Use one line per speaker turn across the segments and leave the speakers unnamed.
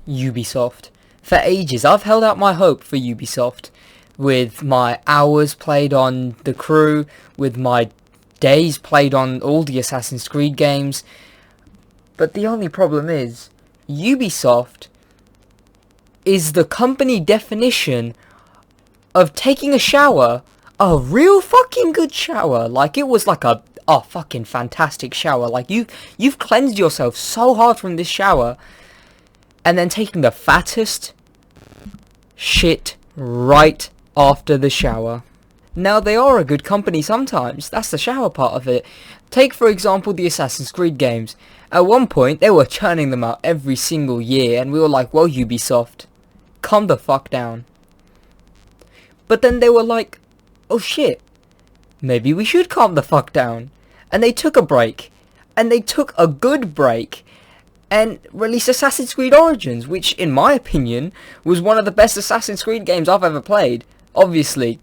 Ubisoft. For ages, I've held out my hope for Ubisoft. With my hours played on The Crew, with my days played on all the Assassin's Creed games. But the only problem is, Ubisoft is the company definition of taking a shower, a real fucking good shower. Like, it was like a fucking fantastic shower. Like, you've cleansed yourself so hard from this shower, and then taking the fattest shit right after the shower. Now, they are a good company sometimes. That's the shower part of it. Take, for example, the Assassin's Creed games. At one point, they were churning them out every single year, and we were like, well, Ubisoft, calm the fuck down. But then they were like, oh shit, maybe we should calm the fuck down. And they took a break. And they took a good break. And released Assassin's Creed Origins, which, in my opinion, was one of the best Assassin's Creed games I've ever played. Obviously,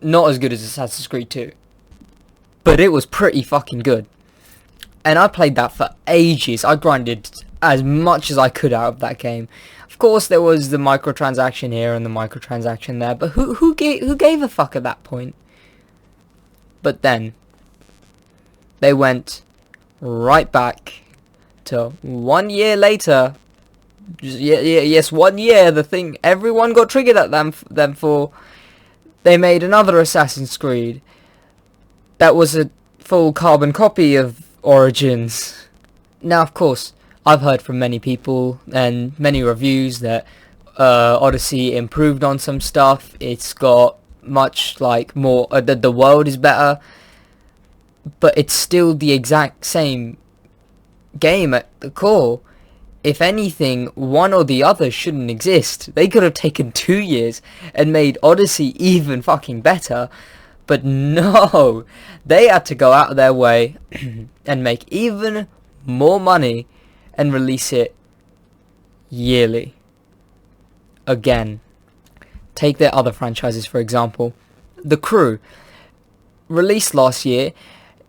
not as good as Assassin's Creed 2. But it was pretty fucking good. And I played that for ages. I grinded as much as I could out of that game. Of course, there was the microtransaction here and the microtransaction there. But who gave a fuck at that point? But then, they went right back to 1 year later. Yes, 1 year. The thing everyone got triggered at them for. They made another Assassin's Creed that was a full carbon copy of Origins. Now, of course, I've heard from many people and many reviews that Odyssey improved on some stuff. It's got much like more. The world is better, but it's still the exact same game at the core. If anything, one or the other shouldn't exist. They could have taken 2 years and made Odyssey even fucking better. But no, they had to go out of their way and make even more money and release it yearly. Again, take their other franchises, for example. The Crew, released last year.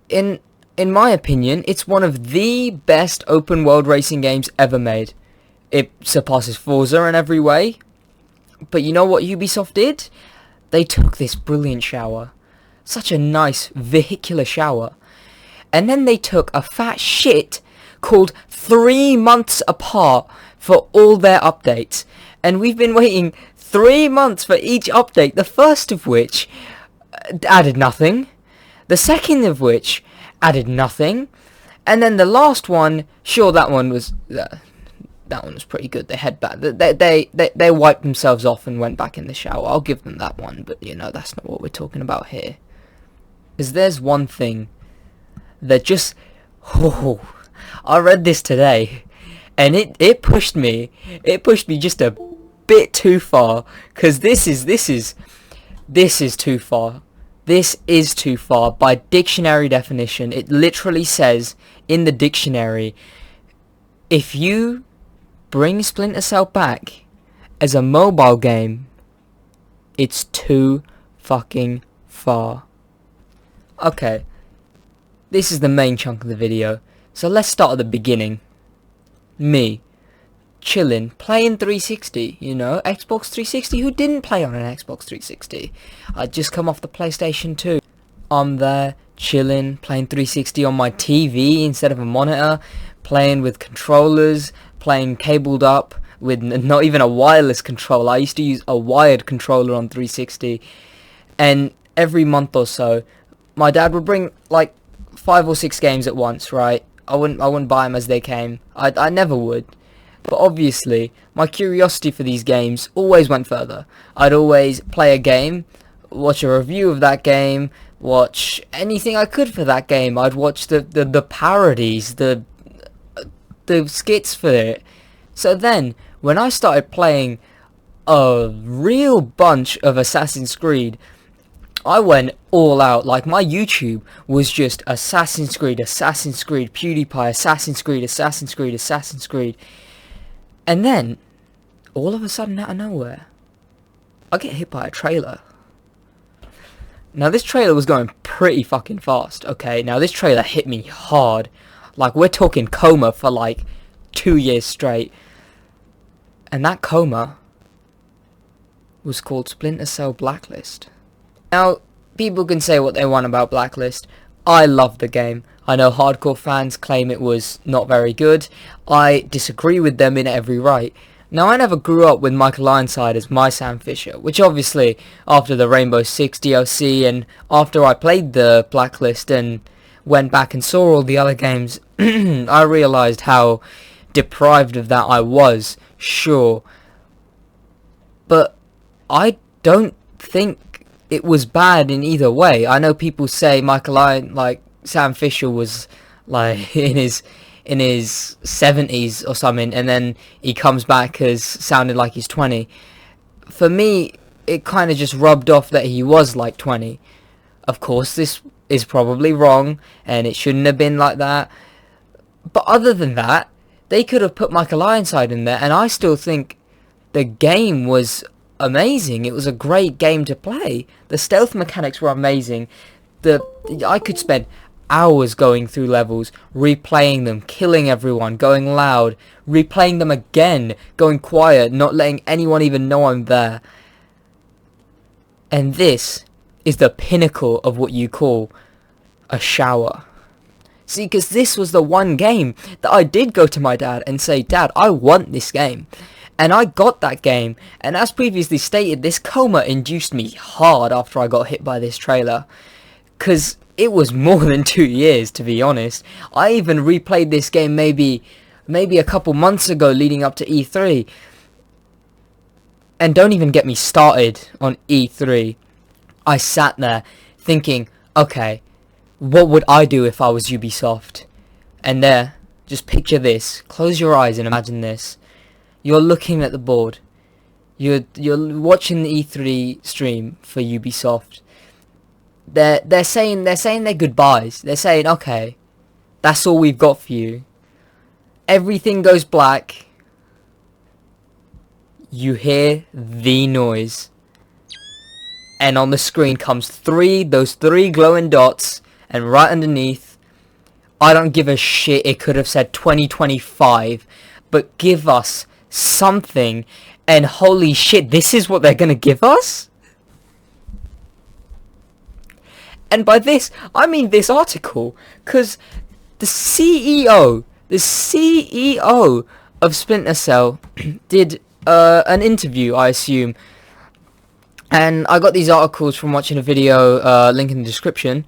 In my opinion, it's one of the best open world racing games ever made. It surpasses Forza in every way. But you know what Ubisoft did? They took this brilliant shower. Such a nice vehicular shower. And then they took a fat shit called 3 months apart for all their updates. And we've been waiting 3 months for each update. The first of which added nothing. The second of which added nothing, and then the last one, sure, that one was pretty good. They head back, they wiped themselves off and went back in the shower. I'll give them that one, but you know, that's not what we're talking about here. Because there's one thing that just, I read this today, and it pushed me just a bit too far. Because this is too far. This is too far. By dictionary definition, it literally says in the dictionary, if you bring Splinter Cell back as a mobile game, it's too fucking far. Okay, this is the main chunk of the video, so let's start at the beginning. Me, chilling, playing 360, you know, Xbox 360. Who didn't play on an Xbox 360? I'd just come off the PlayStation 2. I'm there, chilling, playing 360 on my TV instead of a monitor, playing with controllers, playing cabled up with not even a wireless controller. I used to use a wired controller on 360, and every month or so, my dad would bring like 5 or 6 games at once, right? I wouldn't buy them as they came. I never would. But obviously, my curiosity for these games always went further. I'd always play a game, watch a review of that game, watch anything I could for that game. I'd watch the parodies, the skits for it. So then, when I started playing a real bunch of Assassin's Creed, I went all out. Like, my YouTube was just Assassin's Creed, PewDiePie, Assassin's Creed. And then, all of a sudden, out of nowhere, I get hit by a trailer. Now, this trailer was going pretty fucking fast, okay? Now, this trailer hit me hard. Like, we're talking coma for, like, 2 years straight. And that coma was called Splinter Cell Blacklist. Now, people can say what they want about Blacklist. I love the game. I know hardcore fans claim it was not very good. I disagree with them in every right. Now, I never grew up with Michael Ironside as my Sam Fisher, which obviously, after the Rainbow Six DLC and after I played the Blacklist and went back and saw all the other games, I realised how deprived of that I was, sure. But I don't think it was bad in either way. I know people say Sam Fisher was like in his 70s or something, and then he comes back as sounded like he's 20. For me, it kind of just rubbed off that he was like 20. Of course, this is probably wrong, and it shouldn't have been like that. But other than that, they could have put Michael Ironside in there, and I still think the game was amazing. It was a great game to play. The stealth mechanics were amazing. I could spend hours going through levels, replaying them, killing everyone, going loud, replaying them again, going quiet, not letting anyone even know I'm there. And this is the pinnacle of what you call a shower. See, because this was the one game that I did go to my dad and say, Dad, I want this game. And I got that game. And as previously stated, this coma induced me hard after I got hit by this trailer. Because it was more than 2 years, to be honest. I even replayed this game maybe a couple months ago leading up to E3. And don't even get me started on E3. I sat there thinking, okay, what would I do if I was Ubisoft? And there, just picture this. Close your eyes and imagine this. You're looking at the board. You're watching the E3 stream for Ubisoft. They're saying their goodbyes. They're saying, okay, that's all we've got for you. Everything goes black. You hear the noise. And on the screen comes those three glowing dots, and right underneath, I don't give a shit, it could have said 2025, but give us something, and holy shit, this is what they're gonna give us? And by this, I mean this article, because the CEO of Splinter Cell did an interview, I assume, and I got these articles from watching a video, link in the description,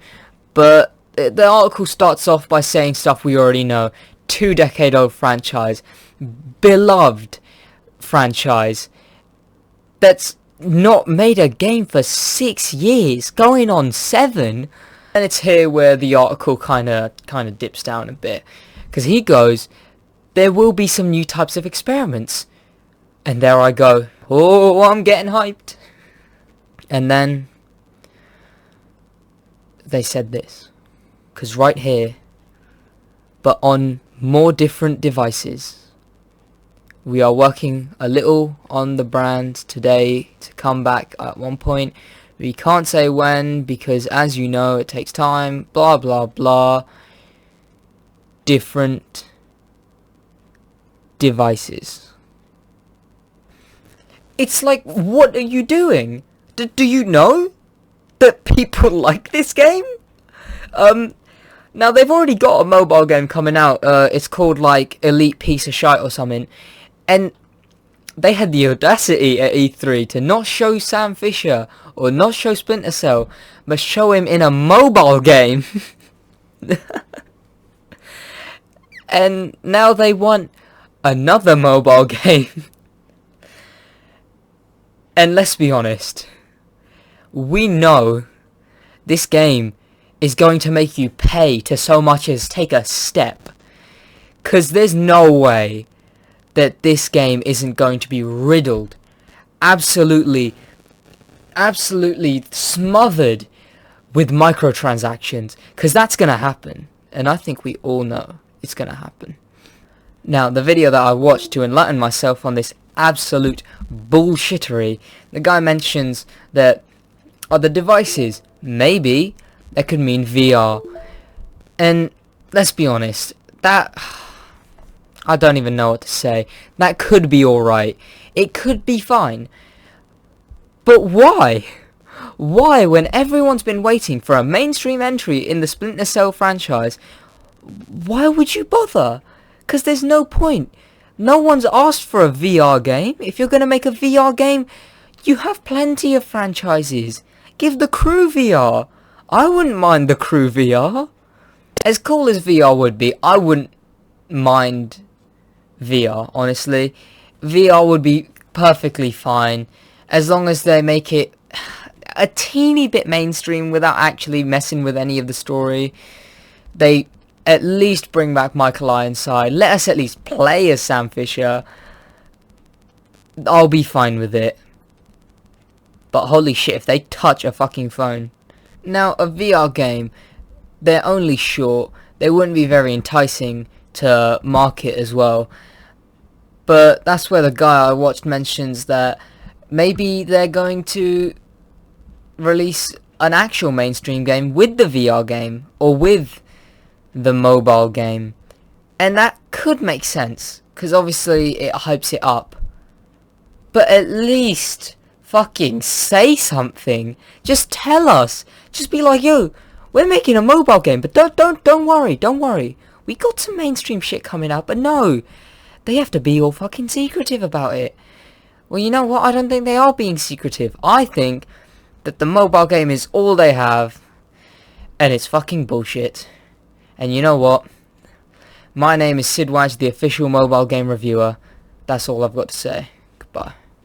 but the article starts off by saying stuff we already know. 2-decade-old franchise, beloved franchise, that's not made a game for 6 years, going on 7. And it's here where the article kind of dips down a bit, because he goes, there will be some new types of experiments. And there I go, oh, I'm getting hyped. And then they said this, because right here, but on more different devices, we are working a little on the brand today to come back at one point. We can't say when, because as you know, it takes time, blah blah blah. Different devices. It's like, what are you doing? Do you know that people like this game? Now they've already got a mobile game coming out. It's called like Elite Piece of Shite or something, and they had the audacity at E3 to not show Sam Fisher or not show Splinter Cell, but show him in a mobile game. And now they want another mobile game. And let's be honest, we know this game is going to make you pay to so much as take a step. 'Cause there's no way that this game isn't going to be riddled, absolutely smothered with microtransactions. 'Cause that's gonna happen. And I think we all know it's gonna happen. Now, the video that I watched to enlighten myself on this absolute bullshittery, the guy mentions that other devices, maybe that could mean VR. And let's be honest, that I don't even know what to say. That could be alright. It could be fine. But why? Why, when everyone's been waiting for a mainstream entry in the Splinter Cell franchise, why would you bother? Because there's no point. No one's asked for a VR game. If you're going to make a VR game, you have plenty of franchises. Give the Crew VR. I wouldn't mind the Crew VR. As cool as VR would be, I wouldn't mind VR, honestly. VR would be perfectly fine, as long as they make it a teeny bit mainstream without actually messing with any of the story. They at least bring back Michael Ironside. Let us at least play as Sam Fisher. I'll be fine with it. But holy shit, if they touch a fucking phone. Now, a VR game, they're only short. They wouldn't be very enticing to market as well. But that's where the guy I watched mentions that maybe they're going to release an actual mainstream game with the VR game, or with the mobile game. And that could make sense, because obviously it hypes it up. But at least fucking say something. Just tell us. Just be like, yo, we're making a mobile game, but don't worry. We got some mainstream shit coming out, but no. They have to be all fucking secretive about it. Well, you know what? I don't think they are being secretive. I think that the mobile game is all they have, and it's fucking bullshit. And you know what? My name is Sid Wadge, the official mobile game reviewer. That's all I've got to say. Goodbye.